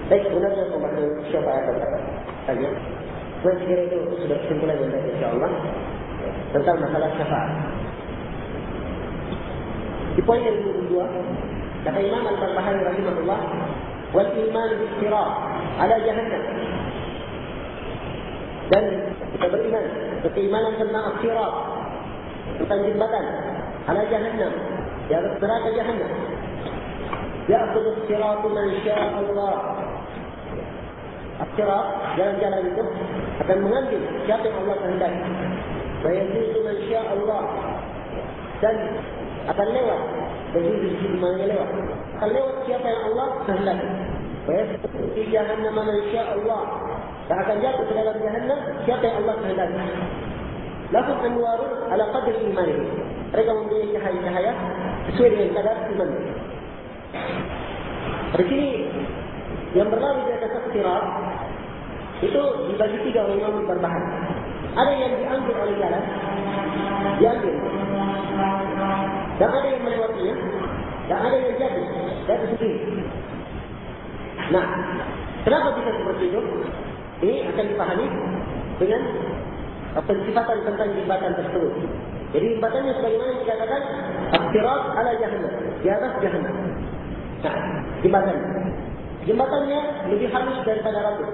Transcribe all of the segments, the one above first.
Baik, sebenarnya pembahasan syafaat tadi. Saya kira itu sudah kesimpulan yang baik insyaAllah tentang masalah syafaat. Di poin yang kedua, kata Imam Al-Barbahari rahimahullah, wal iman bil-sirat ala jahannam. Dan kita beriman keimanan tentang as-sirat, tentang jembatan ala jahannam, di atas neraka jahannam. Ya'khudhu as-siratu man syaa Allah. As-sirat, jalan-jalan itu akan mengambil siapa yang Allah kehendaki. Wa yajuzu man syaa Allah. Dan akan lewat, berjuzu di situ mana lewat. Akan lewat siapa yang Allah kehendaki. Wa yajuzu fi jahannam man syaa Allah. Dan akan jatuh ke dalam jahannam siapa yang Allah kehendaki. Lahum anwarun ala qadri imanihim. Mereka mempunyai cahaya-cahaya sesuai dengan kadar iman. Di sini yang berlalu di atas sirat itu dibagi tiga oleh Imam Al-Barbahari. Ada yang diambil oleh jalan, diambil, dan ada yang melewatinya, dan ada yang jatuh sendiri. Nah, kenapa bisa seperti itu? Ini akan dipahami dengan pensifatan tentang jembatan tersebut. Jadi jembatannya sebagaimana dikatakan as-sirat ala jahannam, di atas jahannam. Nah, jembatannya lebih halus daripada rambut.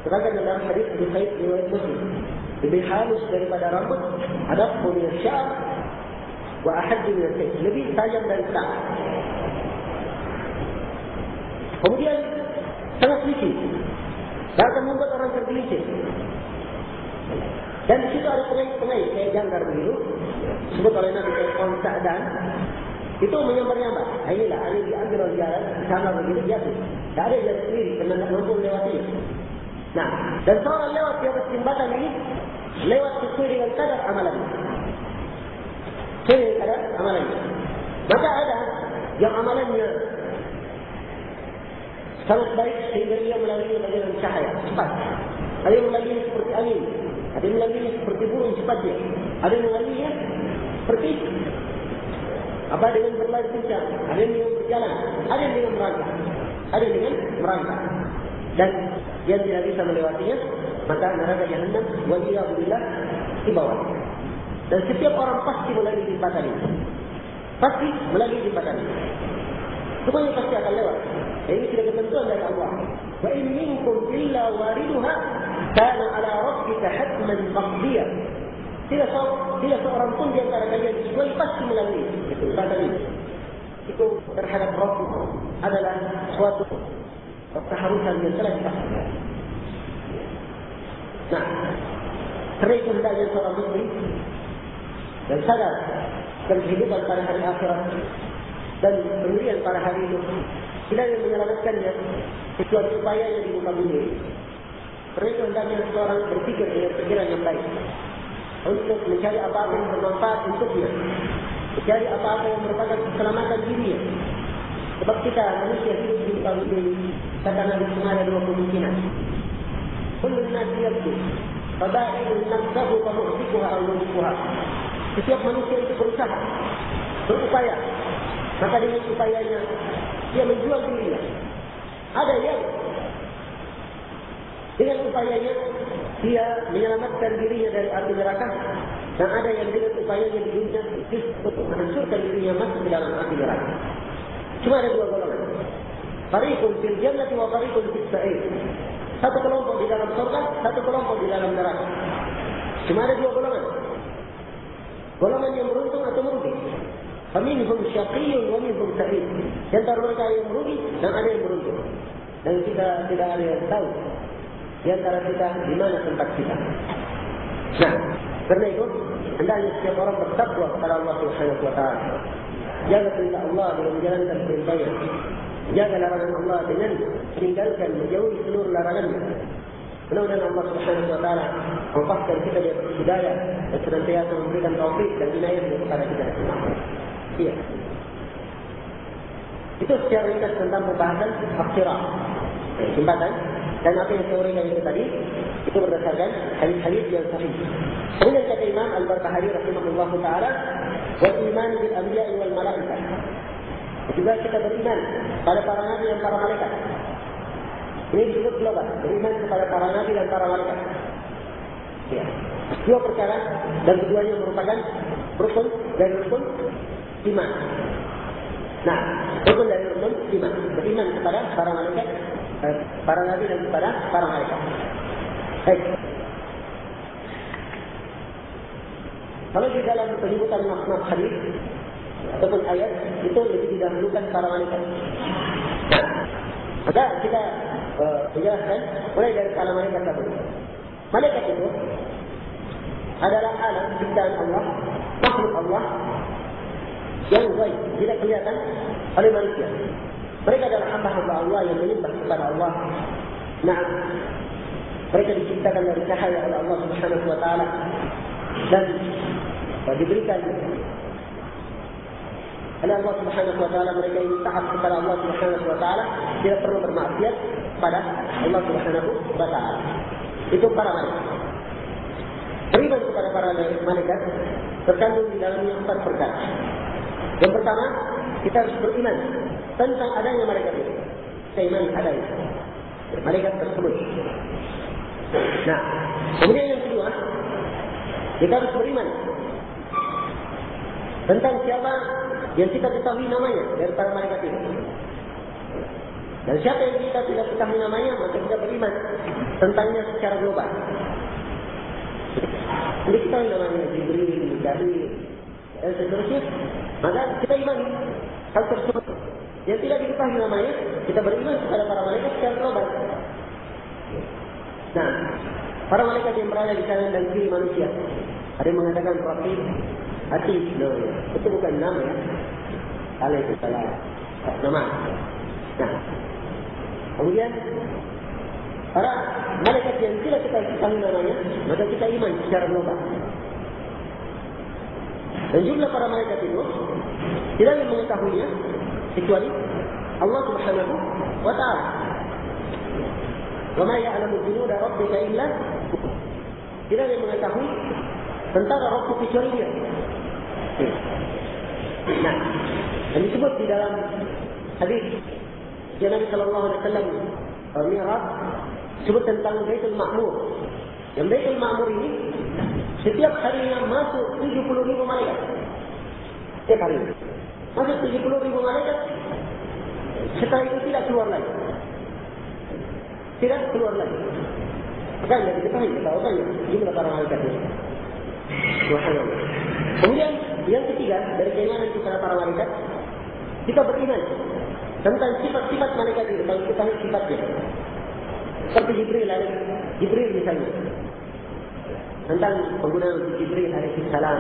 Terkadang dalam hadis Bukhari riwayat Muslim, lebih halus daripada rambut, ada min asy-sya'r wa ahad min as-sayf, lebih tajam dari pedang. Kemudian sangat licin, dan akan membuat orang tergelincir. Dan di situ ada pengait-pengait kayak jangkar begitu, disebut oleh Nabi Muhammad Sa'dan. Itu menyambar-nyambar. Inilah, ini diambil oleh jalan, sama begitu jatuh. Tak ada jalan sendiri, kerana tak mampu melewatinya. Nah, dan seorang lewat di atas jembatan ini, lewat sesuai dengan kadar amalannya. Sesuai dengan kadar amalannya. Maka ada yang amalannya sangat baik sehingga dia melalui dengan cahaya, cepat. Ada yang melalui seperti angin. Ada yang melalui seperti burung cepatnya. Ada yang melalui seperti apa dengan berlari kencang, ada yang dengan berjalan, ada yang dengan merangkak, ada yang dengan merangkak. Dan dia tidak bisa melewatinya, maka neraka jahannam waliyadzubillah di bawah. Dan setiap orang pasti melalui jembatan ini. Pasti melalui jembatan ini. Semuanya pasti akan lewat. Dan ini sudah ketentuan dari Allah. Wa in minkum illa wariduha kana ala rabbika hatman maqdiya. Tidak seorang pun di antara kalian kecuali pasti melalui itu. Itu terhadap Rabb adalah suatu keharusan yang telah dipastikan. Nah, karena itu hendaknya seorang muslim dan sadar dan kehidupan pada hari akhirat dan pendirian pada hari itu tidak yang menyelamatkannya kecuali upayanya di muka bumi. Karena itu hendaknya seorang berpikir dengan pikiran yang baik untuk mencari apa-apa yang bermanfaat untuknya, mencari apa-apa yang merupakan keselamatan dirinya. Sebab kita manusia hidup di muka bumi, kata Nabi semua ada dua kemungkinan. Kullu nasi yabdu, faba'idun nafsahu famu'tikuha aw yudikuha. Setiap manusia itu berusaha, berupaya, maka dengan upayanya dia menjual dirinya. Ada yang dengan upayanya dia menyelamatkan dirinya dari api neraka, dan ada yang dengan upayanya di dunia untuk menghancurkan dirinya masuk ke dalam api neraka. Cuma ada dua golongan. Fariqun fil jannati wa fariqun fis sa'ir. Satu kelompok di dalam surga, satu kelompok di dalam neraka. Cuma ada dua golongan. Golongan yang beruntung atau merugi. Faminhum syaqiyyun wa minhum sa'id. Di antara mereka yang merugi dan ada yang beruntung. Dan kita tidak ada yang tahu di antara kita di mana tempat kita. Nah, karena itu hendaknya setiap orang bertakwa kepada Allah Subhanahu wa taala. Jaga perintah Allah dengan menjalankan perintahnya. Jaga larangan Allah dengan meninggalkan menjauhi seluruh larangannya. Mudah-mudahan Allah Subhanahu wa taala memfahkan kita di atas hidayah dan senantiasa memberikan taufik dan inayah kepada kita semua. Iya. Itu secara ringkas tentang pembahasan as-sirat, jembatan. Dan apa yang saya uraikan itu tadi, itu berdasarkan hadis-hadis yang sahih. Kemudian kata Imam Al-Barbahari rahimahullahu taala, wal iman bil anbiya'i wal malaikah. Juga kita beriman pada para nabi dan para malaikat. Ini disebut global. Beriman kepada para nabi dan para malaikat. Ya. Dua perkara dan keduanya merupakan rukun dari rukun iman. Nah, rukun dari rukun iman. Beriman kepada para malaikat, para nabi dan kepada para malaikat. Baik. Kalau di dalam penyebutan makna hadis ataupun ayat itu lebih didahulukan para malaikat. Nah, maka kita menjelaskan mulai dari para malaikat tadi. Malaikat itu adalah alam ciptaan Allah, makhluk Allah yang baik, tidak kelihatan oleh manusia. Mereka adalah hamba-hamba Allah yang menyembah kepada Allah. Nah, mereka diciptakan dari cahaya oleh Allah Subhanahu wa taala dan diberikan oleh Allah Subhanahu wa taala. Mereka ini taat kepada Allah Subhanahu wa taala, tidak perlu bermaksiat kepada Allah Subhanahu wa taala. Itu para malaikat. Beriman kepada para malaikat terkandung di dalamnya 4 perkara. Yang pertama, kita harus beriman tentang adanya malaikat itu. Kita iman adanya malaikat tersebut. Nah, kemudian yang kedua, kita harus beriman tentang siapa yang kita ketahui namanya dari para malaikat itu. Dan siapa yang kita tidak ketahui namanya, maka kita beriman tentangnya secara global. Jadi kita namanya Jibril, Mikail, dan seterusnya, maka kita iman hal tersebut. Yang tidak diketahui namanya, kita beriman kepada para malaikat secara global. Nah, para malaikat yang berada di kanan dan kiri manusia, ada yang mengatakan Raqib, Atid, itu bukan nama ya. Alaihi salam. Nama. Nah, kemudian para malaikat yang tidak kita ketahui namanya, maka kita iman secara global. Dan jumlah para malaikat itu tidak yang mengetahuinya kecuali Allah Subhanahu wa taala. Wa ma ya'lamu junuda rabbika illa hu. Tidak yang mengetahui tentara Rabb kecuali Dia. Nah, dan disebut di dalam hadis Nabi sallallahu alaihi wasallam Mi'raj sebut tentang Baitul Ma'mur. Yang Baitul Ma'mur ini setiap harinya masuk 70.000 malaikat. Setiap hari masuk 70.000 malaikat. Setelah itu tidak keluar lagi. Tidak keluar lagi. Kan tidak diketahui betapa jumlah para malaikat ini. Subhanallah. Kemudian yang ketiga dari keimanan kepada para malaikat, kita beriman tentang sifat-sifat malaikat itu, kalau kita tahu sifatnya. Seperti Jibril misalnya. Tentang penggunaan Jibril alaihi salam,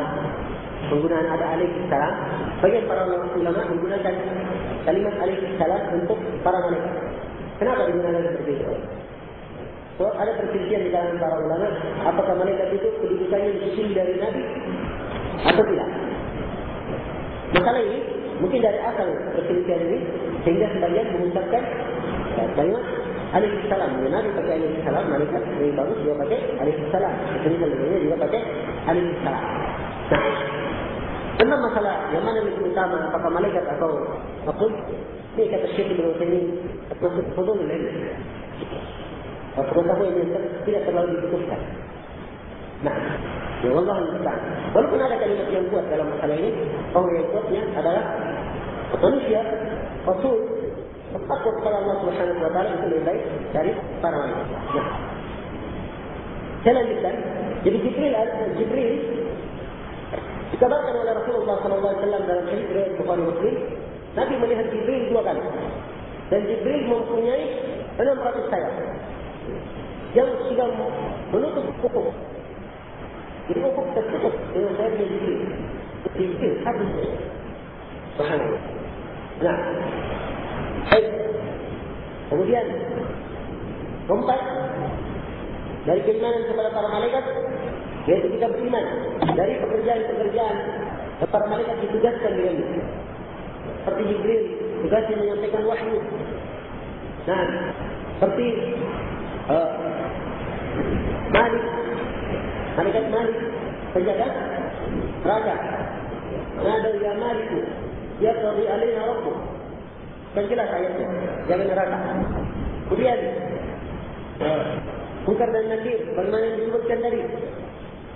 penggunaan ada alaihi salam, bagian para ulama menggunakan kalimat alaihi salam untuk para malaikat. Kenapa digunakan seperti itu? So, ada perselisihan di kalangan para ulama, apakah malaikat itu kedudukannya disisih dari Nabi atau tidak? Masalah ini mungkin dari asal perselisihan ini, sehingga sebagian mengucapkan kalimat alaihi salam. Nabi pakai alaihi salam, malaikat lebih bagus juga pakai alaihi salam. Sebenarnya lainnya juga pakai alaihi salam. Nah, tentang masalah yang mana lebih utama, apakah malaikat atau makhluk? Ini kata Syekh Ibnu Utsaimin, maksud fudul ilmu. Pengetahuan yang tidak terlalu dibutuhkan. Nah, ya Allah musta'an. Walaupun ada kalimat yang kuat dalam masalah ini, orang yang kuatnya adalah manusia, Rasul, takut kepada Allah Subhanahu wa taala itu lebih baik dari para malaikat. Nah, saya lanjutkan. Jadi Jibril dikabarkan oleh Rasulullah SAW dalam hadis riwayat Bukhari Muslim, Nabi melihat Jibril 2 kali. Dan Jibril mempunyai 600 sayap yang sudah menutup ufuk. Jadi ufuk tertutup dengan sayapnya Jibril. Jibril habis. Subhanallah. Nah, baik. Kemudian keempat dari keimanan kepada para malaikat, yaitu kita beriman dari pekerjaan-pekerjaan para malaikat ditugaskan dengannya. Seperti Jibril, tugasnya menyampaikan wahyu. Nah, seperti Malik, malaikat Malik, penjaga raja. Nada ya Malik, ya qadi alaina rabbuk. Kan jelas ayatnya, jangan neraka. Kemudian Munkar dan Nakir, bagaimana yang disebutkan tadi.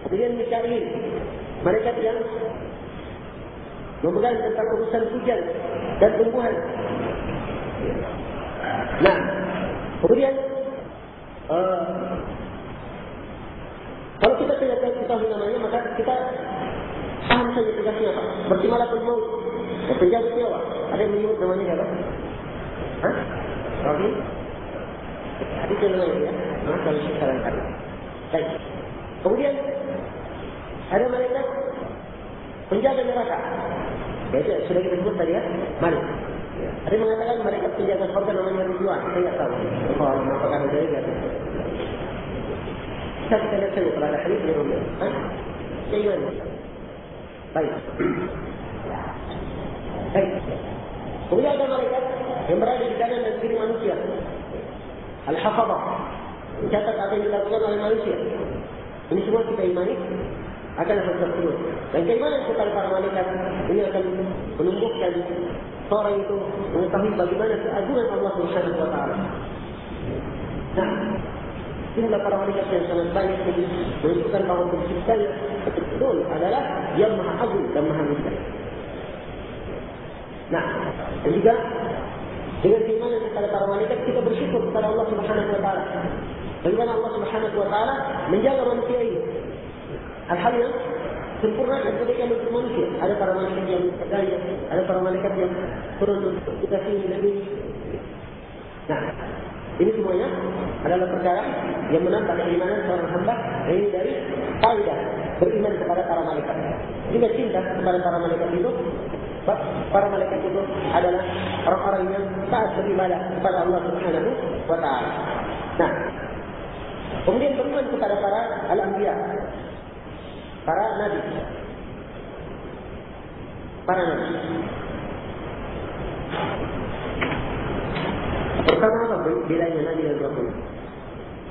Kemudian Mikail, malaikat yang memegang tentang urusan hujan dan tumbuhan. Nah, kemudian kalau kita tidak tahu namanya, maka kita paham saja tugasnya apa. Seperti malakul maut, penjaga nyawa. Ada yang menyebut namanya apa? Hah? Rabi? Hadis yang lain ya. Kalau sekarang tadi. Baik. Kemudian ada malaikat penjaga neraka. Itu sudah kita sebut tadi ya, Malik. Ada yang mengatakan malaikat penjaga surga namanya Ridwan. Saya tidak tahu. Apakah ada juga? Kita lihat saja kalau ada hadis yang berbeda. Jangan. Baik. Baik. Kemudian ada malaikat yang berada di kanan dan kiri manusia. Al-Hafadhah, mencatat apa yang dilakukan oleh manusia. Ini semua kita imani akan hal tersebut. Dan keimanan kepada para malaikat ini akan menumbuhkan seorang itu mengetahui bagaimana keagungan Allah Subhanahu wa taala. Nah, jumlah para malaikat yang sangat banyak menunjukkan bahawa penciptanya betul adalah yang maha agung dan maha mulia. Nah, dan juga dengan keimanan kepada para malaikat kita bersyukur kepada Allah Subhanahu wa taala. Bagaimana Allah Subhanahu wa taala menjaga manusia ini. Hal-hal yang sempurna dan kebaikan untuk manusia. Ada para malaikat yang bergaya, ada para malaikat yang turun untuk kita sini lebih. Nah, ini semuanya adalah perkara yang menambah keimanan seorang hamba. Ini dari kaidah beriman kepada para malaikat. Juga cinta kepada para malaikat itu. Para malaikat itu adalah orang-orang yang taat beribadah kepada Allah Subhanahu wa taala. Nah, kemudian beriman kepada para al-anbiya, para nabi. Para nabi. Pertama apa bedanya nabi dan rasul?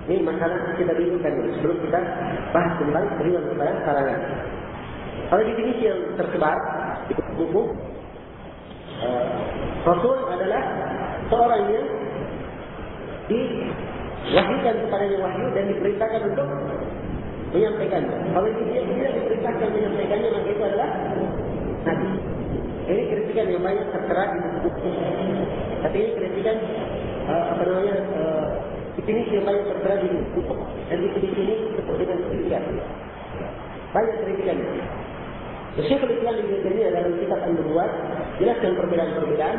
Ini masalah kita rindukan sebelum kita bahas kembali beriman kepada para nabi. Kalau definisi yang tersebar di buku, rasul adalah seorang yang diwahyukan kepadanya wahyu dan diperintahkan untuk menyampaikannya. Kalau dia tidak diperintahkan menyampaikannya, maka itu adalah nabi. Ini kritikan yang banyak tertera di buku. Tapi ini kritikan definisi yang banyak tertera di buku. Dan definisi ini dengan kritikan. Banyak kritikannya. Syekhul Islam Ibnu Taimiyah dalam kitab An-Nubuwah jelaskan perbedaan-perbedaan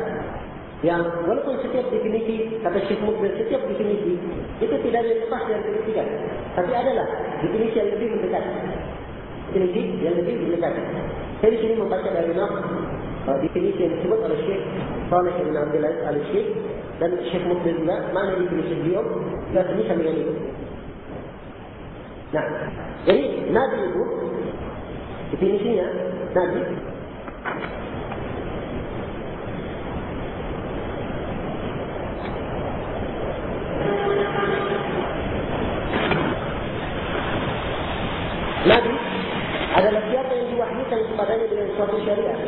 yang walaupun setiap definisi, kata Syekh Mukbil, setiap definisi itu tidak ada lepas dari kritikan, tapi adalah definisi yang lebih mendekat. Definisi yang lebih mendekat. Saya di sini membaca dari definisi yang disebut oleh Syekh Saleh bin Abdul Aziz Al-Syekh dan Syekh Mukbil juga, mana definisi beliau tidak semisal dengan itu. Nah, jadi Nabi itu definisinya, Nabi adalah siapa yang diwahyukan kepadanya dengan suatu syariat.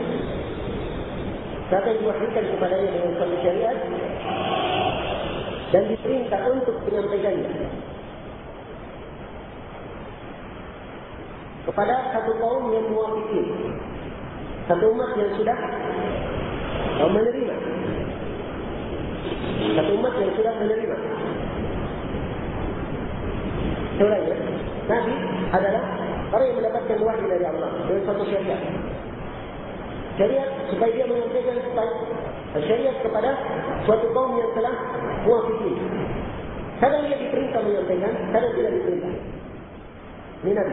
Siapa yang diwahyukan kepadanya dengan suatu syariat dan diperintah untuk menyampaikannya kepada satu kaum yang muwafiqin, satu umat yang sudah menerima, satu umat yang sudah menerima. Sebenarnya Nabi adalah orang yang mendapatkan wahyu dari Allah dengan satu syariat. Syariat supaya dia menyampaikan syariat kepada suatu kaum yang telah muwafiqin. Kadang dia diperintah menyampaikan, kadang tidak diperintah. Ini Nabi.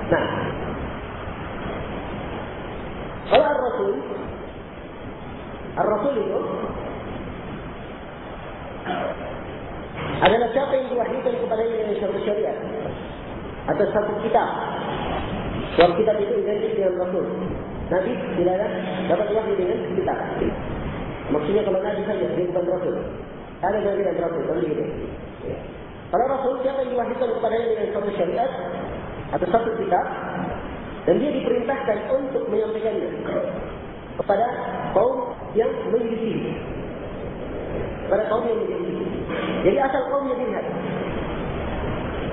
Nah, kalau Ar-Rasul itu adalah siapa yang diwahyukan kepadanya dengan satu syariat atau satu kitab. Sebab kitab itu identik dengan Rasul. Nabi tidak dapat wahyu dengan kitab. Maksudnya kalau Nabi saja, dia bukan Rasul. Ada Nabi dan Rasul, kan begitu. Kalau Rasul, siapa yang diwahyukan kepadanya dengan satu syariat atau satu kitab, dan dia diperintahkan untuk menyampaikannya kepada kaum yang menyelisihi. pada kaum yang menjadi. Jadi asal kaumnya dilihat.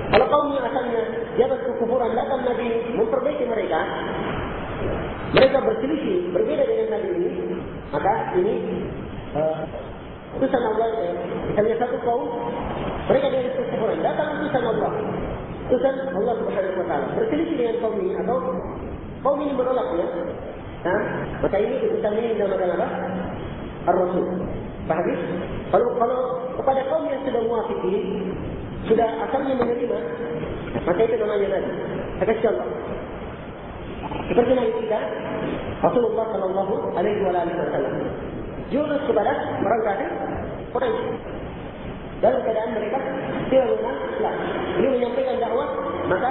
Kalau kaumnya asalnya dia berkekufuran, datang Nabi memperbaiki mereka, mereka berselisih, berbeda dengan Nabi ini, maka ini utusan Allah. Hanya satu kaum, mereka dari kekufuran, datang utusan Allah, utusan Allah Subhanahu Wa Taala, berselisih dengan kaum ini atau kaum ini menolaknya, nah, maka ini utusan ini dinamakan apa? Ar-Rasul. Paham? Kalau kepada kaum yang sudah muafikin, sudah asalnya menerima, maka itu namanya Nabi. Saya kasih contoh. Seperti Nabi kita, Rasulullah Sallallahu Alaihi Wasallam, jurus kepada orang kafir, Quraisy. Dalam keadaan mereka tidak mengenal Islam, beliau menyampaikan dakwah, maka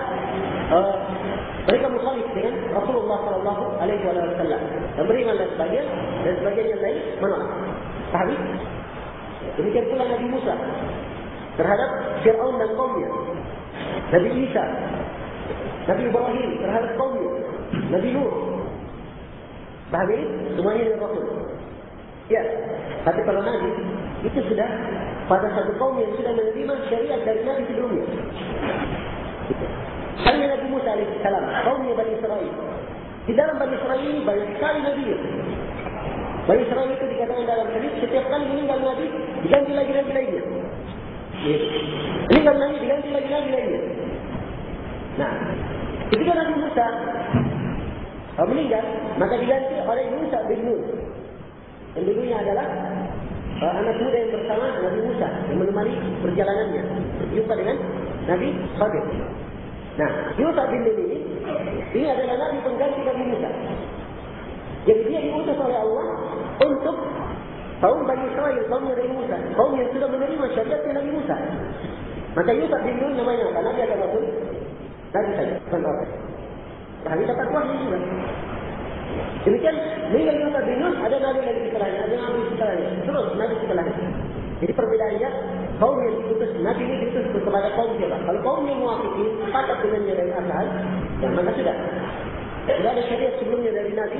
mereka mukhalif dengan Rasulullah Sallallahu Alaihi Wasallam. Dan beriman sebagian dan sebagian yang lain menolak. Paham? Demikian pula Nabi Musa terhadap Fir'aun dan kaumnya, Nabi Isa, Nabi Ibrahim terhadap kaumnya, Nabi Nuh. Paham ini? Semuanya dari Rasul. Ya, tapi kalau Nabi itu sudah pada satu kaum yang sudah menerima syariat dari Nabi sebelumnya. Hanya Nabi Musa alaihissalam, kaumnya Bani Israel. Di dalam Bani Israel ini banyak sekali Nabi. Bani Israel itu dikatakan dalam hadis, setiap kali meninggal Nabi, diganti lagi Nabi lainnya. Meninggal Nabi, diganti lagi Nabi lainnya. Nah, ketika Nabi Musa meninggal, maka diganti oleh Musa bin Nun. Yang dulunya adalah anak muda yang bersama Nabi Musa yang menemani perjalanannya berjumpa dengan Nabi Khadir. Nah, Musa bin Nun ini adalah Nabi pengganti Nabi Musa. Jadi dia diutus oleh Allah untuk kaum Bani Israel, kaum Nabi Musa, kaum yang sudah menerima syariat Nabi Musa. Maka Musa bin Nun namanya apa? Nabi atau Rasul? Nabi saja, bukan Rasul. Nabi dapat wahyu juga. Demikian, dengan Musa bin Nun ada Nabi lagi setelahnya, ada Nabi setelahnya, terus Nabi setelahnya. Jadi perbedaannya, kaum yang diutus, Nabi ini diutus kepada kaum siapa? Kalau kaum yang muafikin, sepakat dengannya dari asal, ya maka sudah. Tidak ada syariat sebelumnya dari Nabi,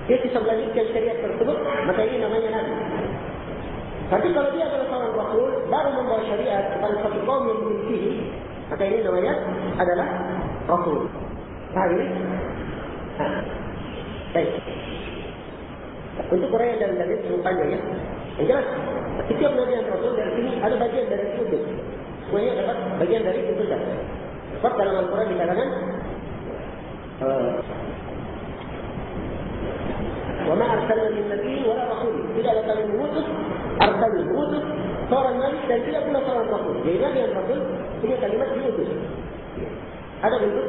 dia bisa melanjutkan syariat tersebut, maka ini namanya Nabi. Tapi kalau dia adalah seorang Rasul, baru membawa syariat kepada satu kaum yang memiliki, maka ini namanya adalah Rasul. Paham ini? Baik. Untuk uraian dan hadis cukup panjang ya. Yang jelas, setiap Nabi dan Rasul dari sini ada bagian dari utus. Semuanya dapat bagian dari utusan. Sebab dalam Al-Quran dikatakan, وَمَا أَرْسَلْنَا مِن نَّبِيٍّ وَلَا رَسُولٍ. Tidaklah kami mengutus seorang nabi dan tidak pula seorang rasul. Jadi nabi dan rasul punya kalimat diutus. Ada bentuk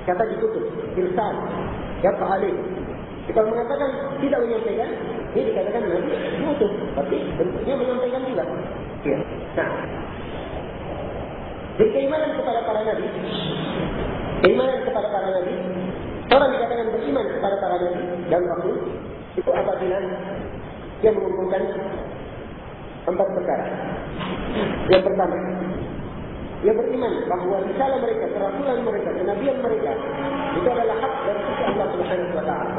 kata dikutus, irsal, yaf'alin. Kita mengatakan tidak menyampaikan, ini dikatakan nabi diutus, tapi bentuknya menyampaikan juga. Ya. Nah, jadi keimanan kepada para nabi, orang dikatakan beriman kepada para nabi dan rasul itu apabila dia mengumpulkan 4 perkara. Yang pertama, dia beriman bahawa risalah mereka, kerasulan mereka, kenabian mereka itu adalah hak dari sisi Allah Subhanahu Wa Taala.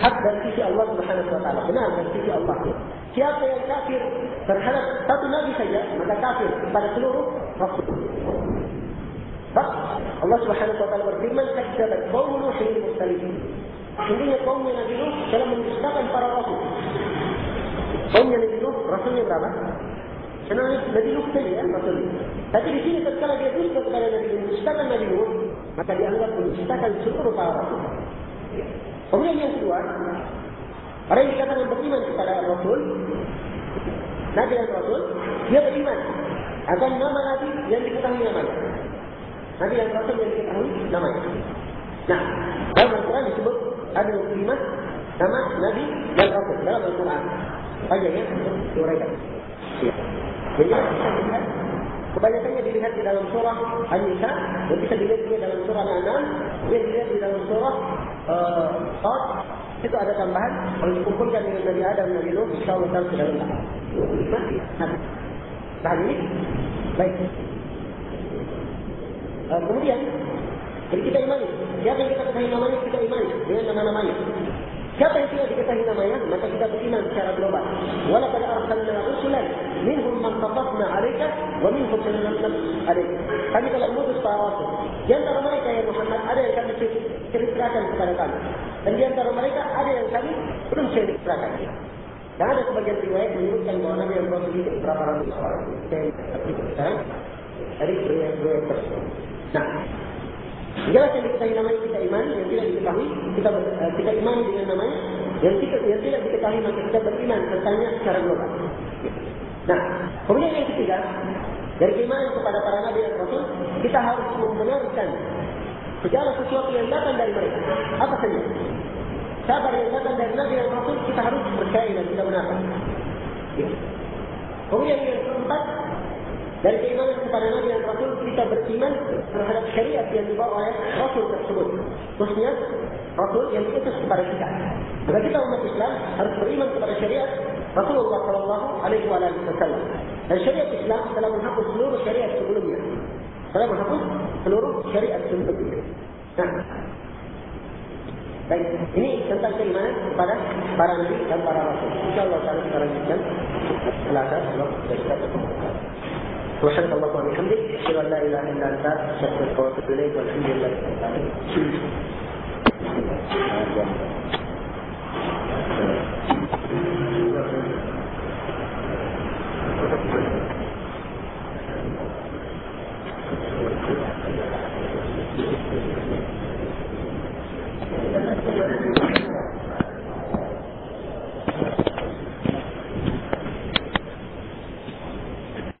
Hak dari sisi Allah Subhanahu Wa Taala, benar dari sisi Allah. Siapa yang kafir terhadap satu nabi saja, maka kafir kepada seluruh rasul. Allah Subhanahu Wa Taala berfirman, "Kadzabat qaum Nuhin al-mursalin." Sesungguhnya kaumnya Nabi Nuh telah mendustakan para rasul. Kaumnya Nabi Nuh, rasulnya berapa? Karena Nabi Nuh saja ya rasulnya. Tapi di sini tatkala dia dusta kepada Nabi Nuh, mendustakan Nabi Nuh, maka dianggap mendustakan seluruh para rasul. Kemudian yang kedua, orang yang dikatakan beriman kepada Rasul, Nabi dan Rasul, dia beriman akan nama Nabi yang diketahui namanya. Nabi dan Rasul yang diketahui namanya. Nah, dalam Al-Quran disebut ada 5 nama Nabi dan Rasul dalam Al-Quran. Panjang ya untuk diuraikan. Ya. Jadi kita lihat, kebanyakannya dilihat di dalam surah An-Nisa, dan bisa dilihat juga dalam surah Al-An'am, yang dilihat di dalam surah Qad. Itu ada tambahan, kalau dikumpulkan dengan Nabi Adam dan Nabi Nuh, insyaAllah sudah lengkap. Nah, ini baik. Kemudian, jadi kita imani. Siapa yang kita ketahui namanya, kita imani dengan nama-namanya. Siapa yang tidak diketahui namanya, maka kita beriman secara global. Walaqad arsalna rusulan minhum man qasasna 'alaika wa minhum man lam naqsus 'alaika. Kami telah mengutus para rasul. Di antara mereka ya Muhammad ada yang kami ceritakan kepada kamu. Dan di antara mereka ada yang kami belum ceritakan. Dan ada sebagian riwayat menyebutkan bahawa Nabi yang Rasul itu berapa ratus orang. Sekarang dari riwayat tersebut. Nah, jelas yang diketahui namanya kita iman, yang tidak diketahui kita imani dengan namanya, yang tidak diketahui maka kita beriman tentangnya secara global. Nah, kemudian yang ketiga, dari keimanan kepada para Nabi dan Rasul, kita harus membenarkan segala sesuatu yang datang dari mereka, apa saja. Kabar yang datang dari Nabi dan Rasul kita harus percaya dan kita benarkan. Kemudian yang keempat, dari keimanan kepada Nabi dan Rasul kita beriman terhadap syariat yang dibawa oleh Rasul tersebut. Khususnya Rasul yang diutus kepada kita. Maka kita umat Islam harus beriman kepada syariat Rasulullah Sallallahu Alaihi Wasallam. Dan syariat Islam telah menghapus seluruh syariat sebelumnya. Nah, baik, ini tentang keimanan kepada para Nabi dan para Rasul. InsyaAllah kita lanjutkan selasa سبحانك اللهم وبحمدك أشهد أن لا إله إلا أنت أستغفرك وأتوب إليك والحمد لله رب العالمين.